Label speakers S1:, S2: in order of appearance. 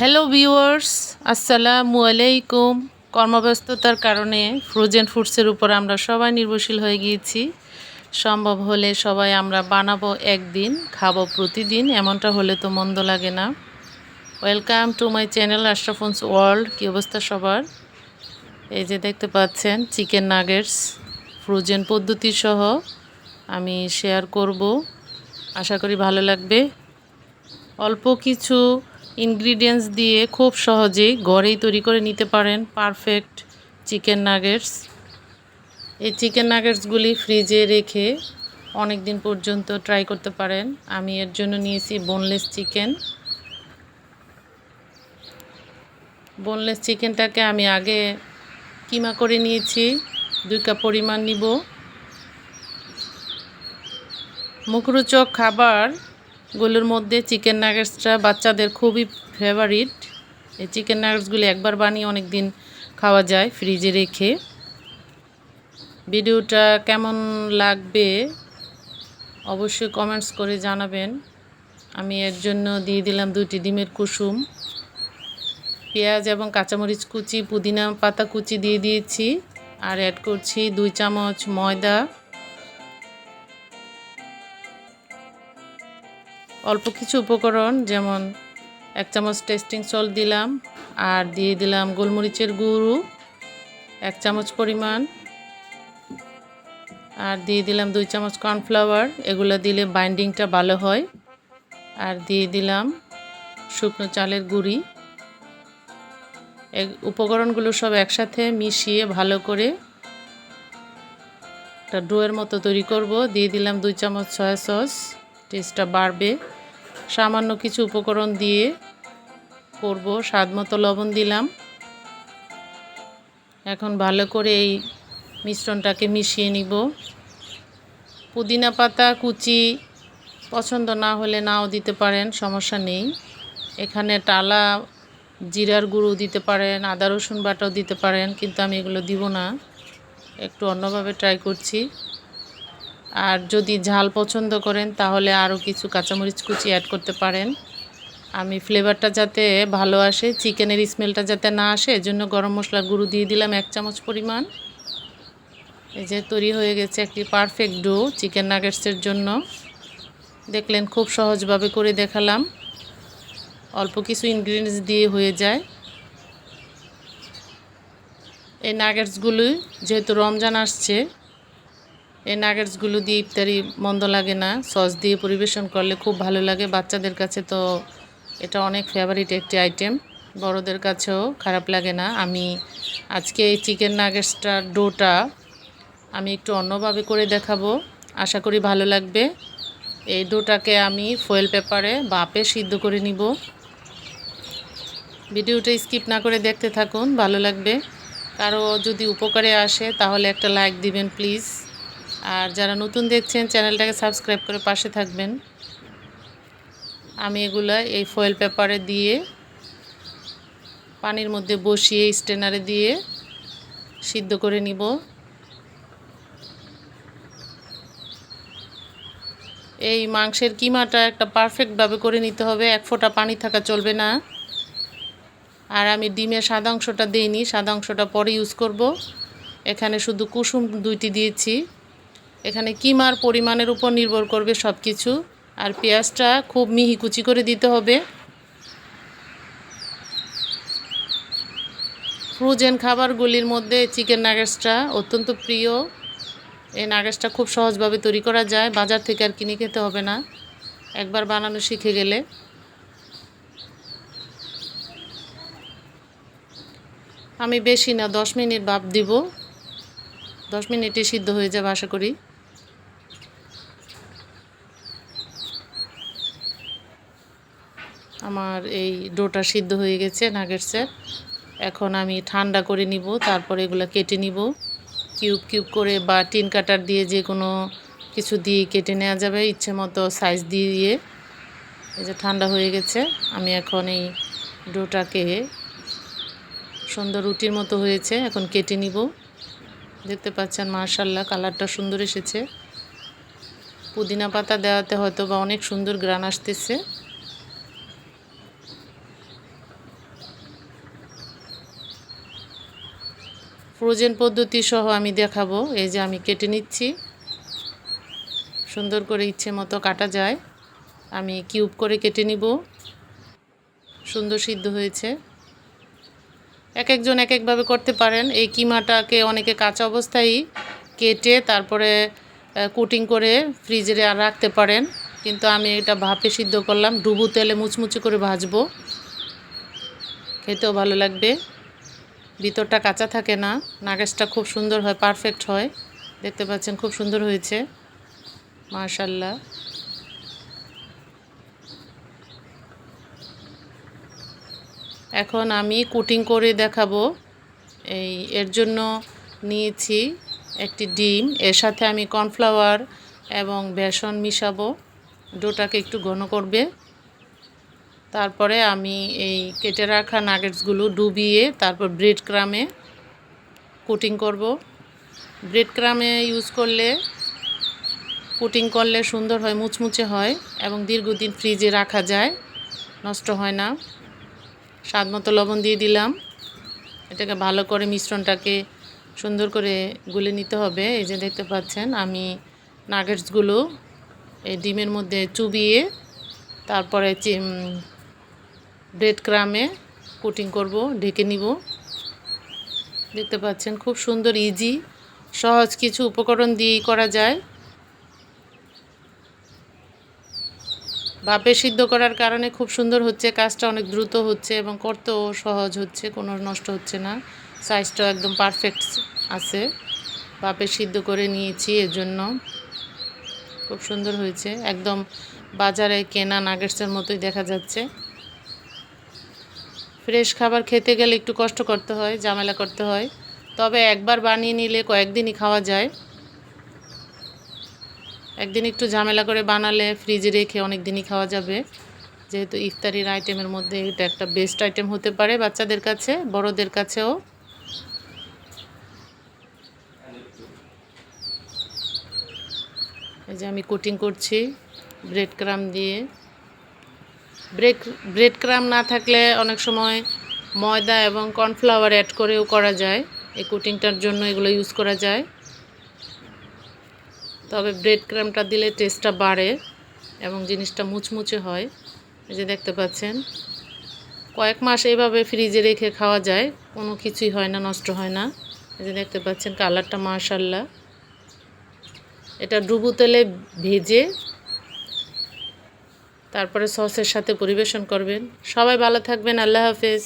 S1: Hello viewers, আসসালামু আলাইকুম। কর্মব্যস্ততার কারণে ফ্রোজেন ফুডসের উপর আমরা সবাই নির্ভরশীল হয়ে গিয়েছি। সম্ভব হলে সবাই আমরা বানাবো একদিন, খাবো প্রতিদিন, এমনটা হলে তো মন্দ লাগে না। Welcome to my channel Ashrafun's world. কী অবস্থা সবার? এই যে দেখতে পাচ্ছেন চিকেন নাগেটস ফ্রোজেন পদ্ধতি সহ আমি শেয়ার করব, আশা করি ভালো লাগবে। অল্প কিছু ইনগ্রিডিয়েন্টস দিয়ে খুব সহজেই ঘরেই তৈরি করে নিতে পারেন পারফেক্ট চিকেন নাগেটস। এই চিকেন নাগেটসগুলি ফ্রিজে রেখে অনেক দিন পর্যন্ত ট্রাই করতে পারেন। আমি এর জন্য নিয়েছি বোনলেস চিকেন। বোনলেস চিকেনটাকে আমি আগে কিমা করে নিয়েছি, 2 কাপ পরিমাণ নিব। মুখরোচক খাবারগুলোর মধ্যে চিকেন নাগেটসটা বাচ্চাদের খুবই ফেভারিট। এই চিকেন নাগেটসগুলি একবার বানিয়ে অনেক দিন খাওয়া যায় ফ্রিজে রেখে। ভিডিওটা কেমন লাগবে অবশ্যই কমেন্টস করে জানাবেন। আমি এর জন্য দিয়ে দিলাম 2টি ডিমের কুসুম, পেঁয়াজ এবং কাঁচামরিচ কুচি, পুদিনা পাতা কুচি দিয়ে দিয়েছি, আর অ্যাড করছি 2 চামচ ময়দা। অল্প কিছু উপকরণ যেমন 1 চামচ টেস্টিং সল্ট দিলাম, আর দিয়ে দিলাম গোলমরিচের গুঁড়ো 1 চামচ পরিমাণ, আর দিয়ে দিলাম 2 চামচ কর্নফ্লাওয়ার। এগুলো দিলে বাইন্ডিংটা ভালো হয়। আর দিয়ে দিলাম শুকনো চালের গুঁড়ি। এই উপকরণগুলো সব একসাথে মিশিয়ে ভালো করে একটা ডোয়ের মতো তৈরি করব। দিয়ে দিলাম 2 চামচ সয়া সস, টেস্টটা বাড়বে। সামান্য কিছু উপকরণ দিয়ে করব, স্বাদ মতো লবণ দিলাম। এখন ভালো করে এই মিশ্রণটাকে মিশিয়ে নিব। পুদিনা পাতা কুচি পছন্দ না হলে নাও দিতে পারেন, সমস্যা নেই। এখানে টালা জিরার গুঁড়ো দিতে পারেন, আদা রসুন বাটাও দিতে পারেন, কিন্তু আমি এগুলো দিব না, একটু অন্যভাবে ট্রাই করছি। আর যদি ঝাল পছন্দ করেন তাহলে আরও কিছু কাঁচামরিচ কুচি অ্যাড করতে পারেন। আমি ফ্লেভারটা যাতে ভালো আসে, চিকেনের স্মেলটা যাতে না আসে, এজন্য গরম মশলার গুঁড়ো দিয়ে দিলাম 1 চামচ পরিমাণ। এই যে তৈরি হয়ে গেছে একটি পারফেক্ট ডো চিকেন নাগেটসের জন্য। দেখলেন খুব সহজভাবে করে দেখালাম, অল্প কিছু ইনগ্রিডিয়েন্টস দিয়ে হয়ে যায়। এই নাগেটসগুলো যেহেতু রমজান আসছে, এই নাগেটসগুলো দিয়ে ইফতারি মন্দ লাগে না, সস দিয়ে পরিবেশন করলে খুব ভালো লাগে। বাচ্চাদের কাছে তো এটা অনেক ফেভারিট একটি আইটেম, বড়দের কাছেও খারাপ লাগে না। আমি আজকে এই চিকেন নাগেটসটার ডোটা আমি একটু অন্যভাবে করে দেখাবো, আশা করি ভালো লাগবে। এই ডোটাকে আমি ফয়েল পেপারে বাপে সিদ্ধ করে নিব। ভিডিওটা স্কিপ না করে দেখতে থাকুন, ভালো লাগবে। কারো যদি উপকারে আসে তাহলে একটা লাইক দিবেন প্লিজ। আর যারা নতুন দেখছেন চ্যানেলটাকে সাবস্ক্রাইব করে পাশে থাকবেন। আমি এগুলা এই ফয়েল পেপারে দিয়ে পানির মধ্যে বসিয়ে স্ট্রেনারে দিয়ে সিদ্ধ করে নিব। এই মাংসের কিমাটা একটা পারফেক্টভাবে করে নিতে হবে, 1 ফোঁটা পানি থাকা চলবে না। আর আমি ডিমের সাদা অংশটা দিইনি, সাদা অংশটা পরে ইউজ করব। এখানে শুধু কুসুম 2টি দিয়েছি। এখানে কিমার পরিমাণের উপর নির্ভর করবে সব কিছু। আর পেঁয়াজটা খুব মিহি কুচি করে দিতে হবে। ফ্রোজেন খাবারগুলির মধ্যে চিকেন নাগেটসটা অত্যন্ত প্রিয়। এই নাগেটসটা খুব সহজভাবে তৈরি করা যায়, বাজার থেকে আর কিনে খেতে হবে না একবার বানানো শিখে গেলে। আমি বেশি না 10 মিনিট ভাপ দিব, 10 মিনিটে সিদ্ধ হয়ে যাবে আশা করি। আমার এই ডোটা সিদ্ধ হয়ে গেছে নাগেটসের। এখন আমি ঠান্ডা করে নিব, তারপরে এগুলো কেটে নিব কিউব কিউব করে, বা টিন কাটার দিয়ে যে কোনো কিছু দিয়ে কেটে নেওয়া যাবে ইচ্ছে মতো সাইজ দিয়ে। এই যে ঠান্ডা হয়ে গেছে, আমি এখন এই ডোটাকে সুন্দর রুটির মতো হয়েছে, এখন কেটে নিব। দেখতে পাচ্ছেন মাশাআল্লাহ কালারটা সুন্দর এসেছে। পুদিনা পাতা দেওয়াতে হয়তো বা অনেক সুন্দর গ্রান আসতেছে। ফ্রোজেন পদ্ধতি সহ আমি দেখাবো। এই যে আমি কেটে নিচ্ছি, সুন্দর করে ইচ্ছে মতো কাটা যায়। আমি কিউব করে কেটে নিব। সুন্দর সিদ্ধ হয়েছে। এক একজন এক একভাবে করতে পারেন। এই কিমাটাকে অনেকে কাঁচা অবস্থায় কেটে তারপরে কোটিং করে ফ্রিজে রাখতে পারেন, কিন্তু আমি এটা ভাপে সিদ্ধ করলাম। ডুবো তেলে মুচমুচে করে ভাজবো, খেতেও ভালো লাগবে। ভিতরটা কাঁচা থাকে না, নাগেটসটা খুব সুন্দর হয়, পারফেক্ট হয়। দেখতে পাচ্ছেন খুব সুন্দর হয়েছে, মাশাআল্লাহ। এখন আমি কোটিং করে দেখাবো। এর জন্য নিয়েছি একটি ডিম, এর সাথে আমি কর্নফ্লাওয়ার এবং বেসন মিশাবো। ডোটাকে একটু ঘন করবে। তারপরে আমি এই কেটে রাখা নাগেটসগুলো ডুবিয়ে তারপর ব্রেড ক্রামে কোটিং করব। ব্রেড ক্রামে ইউজ করলে, কোটিং করলে সুন্দর হয়, মুচমুচে হয় এবং দীর্ঘদিন ফ্রিজে রাখা যায়, নষ্ট হয় না। স্বাদ মতো লবণ দিয়ে দিলাম। এটাকে ভালো করে মিশ্রণটাকে সুন্দর করে গুলে নিতে হবে। এই যে দেখতে পাচ্ছেন আমি নাগেটসগুলো এই ডিমের মধ্যে চুবিয়ে তারপরে ব্রেড ক্রামে কোটিং করব, ঢেকে নিব। দেখতে পাচ্ছেন খুব সুন্দর, ইজি, সহজ কিছু উপকরণ দিয়েই করা যায়। ভাপে সিদ্ধ করার কারণে খুব সুন্দর হচ্ছে, কাজটা অনেক দ্রুত হচ্ছে এবং করতেও সহজ হচ্ছে, কোনো নষ্ট হচ্ছে না। সাইজটাও একদম পারফেক্ট আছে। ভাপে সিদ্ধ করে নিয়েছি, এর জন্য খুব সুন্দর হয়েছে। একদম বাজারে কেনা নাগেটসের মতোই দেখা যাচ্ছে। ফ্রেশ খাবার খেতে গেলে একটু কষ্ট করতে হয়, ঝামেলা করতে হয়, তবে একবার বানিয়ে নিলে কয়েকদিনই খাওয়া যায়। একদিন একটু ঝামেলা করে বানালে ফ্রিজে রেখে অনেক দিনই খাওয়া যাবে। যেহেতু ইফতারির আইটেমের মধ্যে এটা একটা বেস্ট আইটেম হতে পারে বাচ্চাদের কাছে, বড়দের কাছেও। এই যে আমি কোটিং করছি ব্রেড ক্রাম দিয়ে। ব্রেড ক্রাম না থাকলে অনেক সময় ময়দা এবং কর্নফ্লাওয়ার অ্যাড করেও করা যায়। এই কোটিংটার জন্য এগুলো ইউজ করা যায়, তবে ব্রেড ক্রামটা দিলে টেস্টটা বাড়ে এবং জিনিসটা মুচমুচে হয়। এই যে দেখতে পাচ্ছেন কয়েক মাস এইভাবে ফ্রিজে রেখে খাওয়া যায়, কোনো কিছুই হয় না, নষ্ট হয় না। এই যে দেখতে পাচ্ছেন কালারটা মাশাআল্লাহ। এটা ডুবো তেলে ভেজে তারপরে সসের সাথে পরিবেশন করবেন। সবাই ভালো থাকবেন, আল্লাহ হাফেজ।